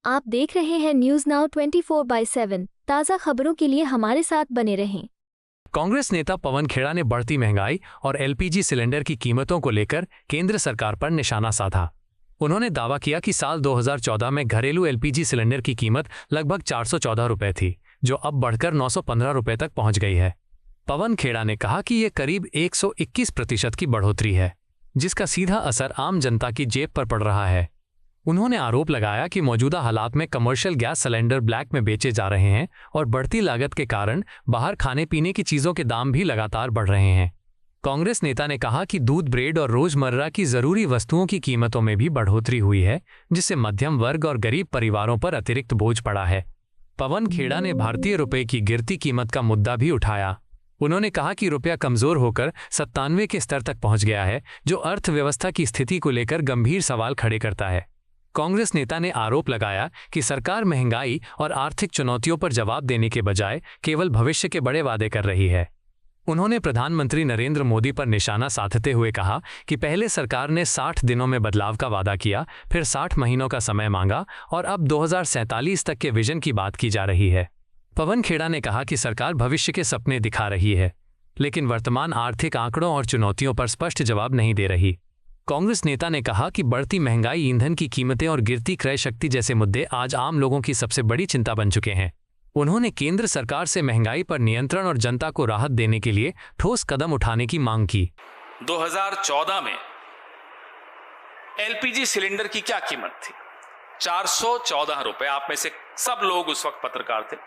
आप देख रहे हैं न्यूज नाउ 24/7। ताज़ा खबरों के लिए हमारे साथ बने रहें। कांग्रेस नेता पवन खेड़ा ने बढ़ती महंगाई और एलपीजी सिलेंडर की कीमतों को लेकर केंद्र सरकार पर निशाना साधा। उन्होंने दावा किया कि साल 2014 में घरेलू एलपीजी सिलेंडर की कीमत लगभग 414 रुपए थी, जो अब बढ़कर 915 रुपए तक पहुंच गई है। पवन खेड़ा ने कहा कि ये करीब 121% की बढ़ोतरी है, जिसका सीधा असर आम जनता की जेब पर पड़ रहा है। उन्होंने आरोप लगाया कि मौजूदा हालात में कमर्शियल गैस सिलेंडर ब्लैक में बेचे जा रहे हैं और बढ़ती लागत के कारण बाहर खाने पीने की चीजों के दाम भी लगातार बढ़ रहे हैं। कांग्रेस नेता ने कहा कि दूध, ब्रेड और रोजमर्रा की जरूरी वस्तुओं की कीमतों में भी बढ़ोतरी हुई है, जिससे मध्यम वर्ग और गरीब परिवारों पर अतिरिक्त बोझ पड़ा है। पवन खेड़ा ने भारतीय रुपये की गिरती कीमत का मुद्दा भी उठाया। उन्होंने कहा कि रुपया कमजोर होकर 97 के स्तर तक पहुंच गया है, जो अर्थव्यवस्था की स्थिति को लेकर गंभीर सवाल खड़े करता है। कांग्रेस नेता ने आरोप लगाया कि सरकार महंगाई और आर्थिक चुनौतियों पर जवाब देने के बजाय केवल भविष्य के बड़े वादे कर रही है। उन्होंने प्रधानमंत्री नरेंद्र मोदी पर निशाना साधते हुए कहा कि पहले सरकार ने 60 दिनों में बदलाव का वादा किया, फिर 60 महीनों का समय मांगा और अब 2047 तक के विजन की बात की जा रही है। पवन खेड़ा ने कहा कि सरकार भविष्य के सपने दिखा रही है, लेकिन वर्तमान आर्थिक आंकड़ों और चुनौतियों पर स्पष्ट जवाब नहीं दे रही। कांग्रेस नेता ने कहा कि बढ़ती महंगाई, ईंधन की कीमतें और गिरती क्रय शक्ति जैसे मुद्दे आज आम लोगों की सबसे बड़ी चिंता बन चुके हैं। उन्होंने केंद्र सरकार से महंगाई पर नियंत्रण और जनता को राहत देने के लिए ठोस कदम उठाने की मांग की। 2014 में एलपीजी सिलेंडर की क्या कीमत थी? 414 रुपए। आप में से सब लोग उस वक्त पत्रकार थे,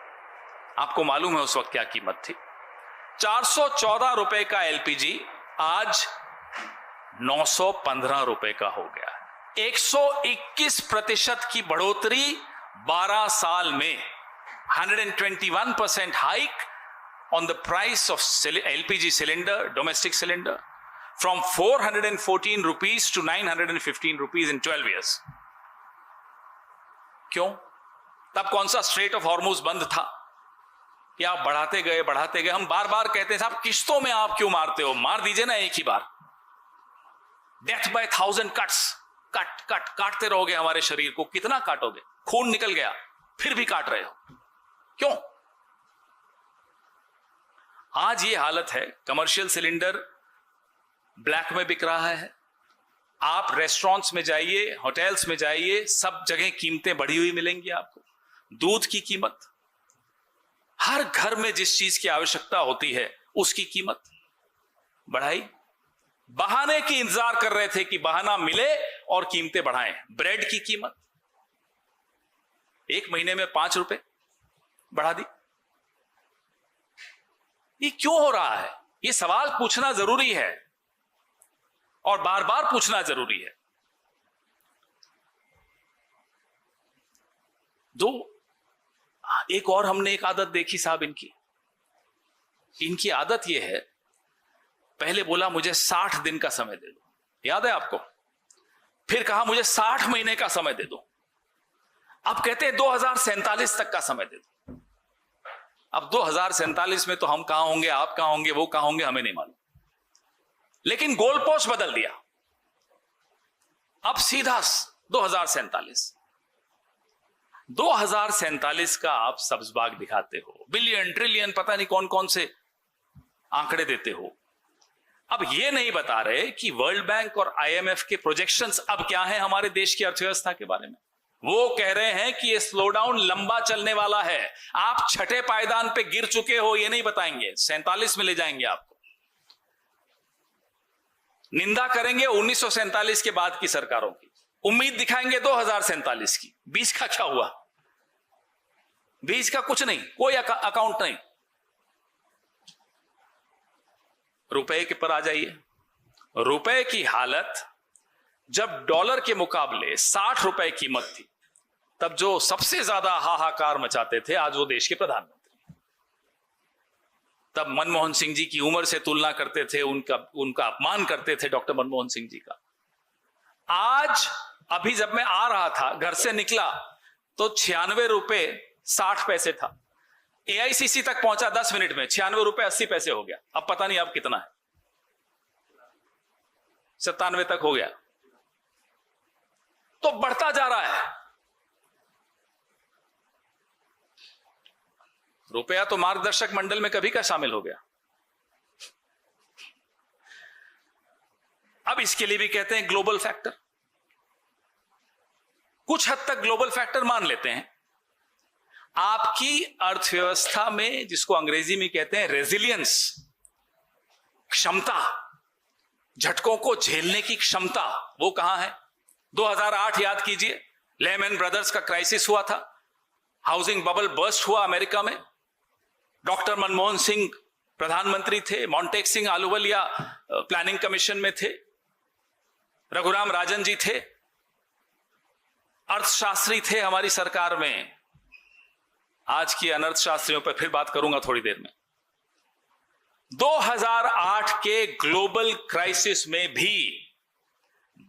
आपको मालूम है उस वक्त क्या कीमत थी। 414 रुपए का एलपीजी आज 915 रुपए का हो गया। 121% की बढ़ोतरी 12 साल में। 121% hike on the price of LPG cylinder, domestic cylinder, from 414 rupees to 915 rupees in 12 years. क्यों? तब कौन सा स्ट्रेट ऑफ हॉर्मुज बंद था कि आप बढ़ाते गए। हम बार बार कहते हैं साहब किस्तों में आप क्यों मारते हो? मार दीजिए ना एक ही बार। डेथ बाय 1000 कट्स, काटते रहोगे हमारे शरीर को। कितना काटोगे? खून निकल गया फिर भी काट रहे हो, क्यों? आज ये हालत है। कमर्शियल सिलेंडर ब्लैक में बिक रहा है। आप रेस्टोरेंट्स में जाइए, होटल्स में जाइए, सब जगह कीमतें बढ़ी हुई मिलेंगी आपको। दूध की कीमत, हर घर में जिस चीज की आवश्यकता होती है उसकी कीमत बढ़ाई। बहाने की इंतजार कर रहे थे कि बहाना मिले और कीमतें बढ़ाएं। ब्रेड की कीमत 1 महीने में 5 रुपए बढ़ा दी। ये क्यों हो रहा है? ये सवाल पूछना जरूरी है और बार बार पूछना जरूरी है। एक और हमने एक आदत देखी साहब इनकी आदत यह है, पहले बोला मुझे 60 दिन का समय दे दो, याद है आपको? फिर कहा मुझे 60 महीने का समय दे दो। अब कहते हैं 2047 तक का समय दे दो। अब 2047 में तो हम कहां होंगे, आप कहां होंगे, वो कहां होंगे, हमें नहीं मालूम। लेकिन गोल पोस्ट बदल दिया। अब सीधा 2047 का आप सब्जबाग दिखाते हो। बिलियन, ट्रिलियन, पता नहीं कौन कौन से आंकड़े देते हो। अब ये नहीं बता रहे कि वर्ल्ड बैंक और आईएमएफ के प्रोजेक्शंस अब क्या हैं हमारे देश की अर्थव्यवस्था के बारे में। वो कह रहे हैं कि ये स्लोडाउन लंबा चलने वाला है। आप छठे पायदान पे गिर चुके हो, ये नहीं बताएंगे। 47 में ले जाएंगे आपको। निंदा करेंगे 1947 के बाद की सरकारों की, उम्मीद दिखाएंगे 2047 की। बीच का क्या हुआ? बीच का कुछ नहीं, कोई अकाउंट नहीं। रुपए के पर आ जाइए। रुपए की हालत जब डॉलर के मुकाबले 60 रुपए कीमत थी, तब जो सबसे ज्यादा हाहाकार मचाते थे आज वो देश के प्रधानमंत्री। तब मनमोहन सिंह जी की उम्र से तुलना करते थे, उनका अपमान करते थे डॉक्टर मनमोहन सिंह जी का। आज अभी जब मैं आ रहा था, घर से निकला तो 96 रुपए 60 पैसे था। एआईसीसी तक पहुंचा 10 मिनट में, 96 रुपए 80 पैसे हो गया। अब पता नहीं अब कितना है, 97 तक हो गया। तो बढ़ता जा रहा है। रुपया तो मार्गदर्शक मंडल में कभी का शामिल हो गया। अब इसके लिए भी कहते हैं ग्लोबल फैक्टर। कुछ हद तक ग्लोबल फैक्टर मान लेते हैं। आपकी अर्थव्यवस्था में, जिसको अंग्रेजी में कहते हैं रेजिलियंस, क्षमता, झटकों को झेलने की क्षमता, वो कहां है? 2008 याद कीजिए, लेहमैन ब्रदर्स का क्राइसिस हुआ था, हाउसिंग बबल बर्स्ट हुआ अमेरिका में। डॉक्टर मनमोहन सिंह प्रधानमंत्री थे, मॉन्टेक सिंह आलूवालिया प्लानिंग कमीशन में थे, रघुराम राजन जी थे, अर्थशास्त्री थे हमारी सरकार में। आज की अनर्थशास्त्रियों पर फिर बात करूंगा थोड़ी देर में। 2008 के ग्लोबल क्राइसिस में भी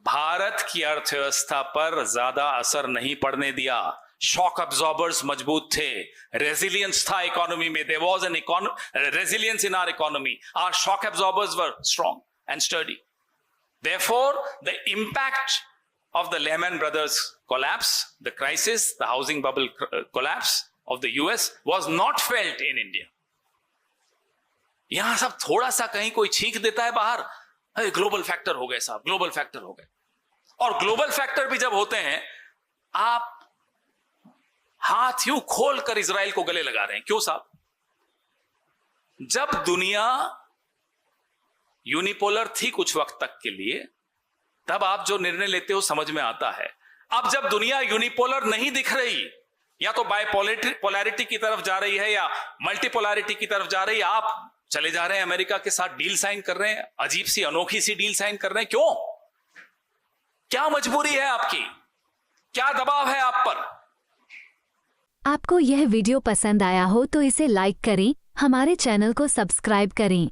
भारत की अर्थव्यवस्था पर ज्यादा असर नहीं पड़ने दिया। शॉक अब्जॉर्बर्स मजबूत थे, रेजिलियंस था इकोनॉमी में। There was an resilience in our economy. Our shock absorbers were strong and steady. Therefore, the impact of the Lehman Brothers collapse, the crisis, the housing bubble collapse of the US was not felt in India. यहां सब थोड़ा सा कहीं कोई छींक देता है बाहर, अरे ग्लोबल फैक्टर हो गए साहब, ग्लोबल फैक्टर हो गए। और ग्लोबल फैक्टर भी जब होते हैं, आप हाथ यूं खोल कर इजराइल को गले लगा रहे हैं। क्यों साहब? जब दुनिया यूनिपोलर थी कुछ वक्त तक के लिए, तब आप जो निर्णय लेते हो समझ में आता है। अब जब दुनिया यूनिपोलर नहीं दिख रही, या तो बाइपोलैरिटी की तरफ जा रही है या मल्टीपोलैरिटी की तरफ जा रही है, आप चले जा रहे हैं अमेरिका के साथ डील साइन कर रहे हैं, अजीब सी अनोखी सी डील साइन कर रहे हैं। क्यों? क्या मजबूरी है आपकी? क्या दबाव है आप पर? आपको यह वीडियो पसंद आया हो तो इसे लाइक करें, हमारे चैनल को सब्सक्राइब करें।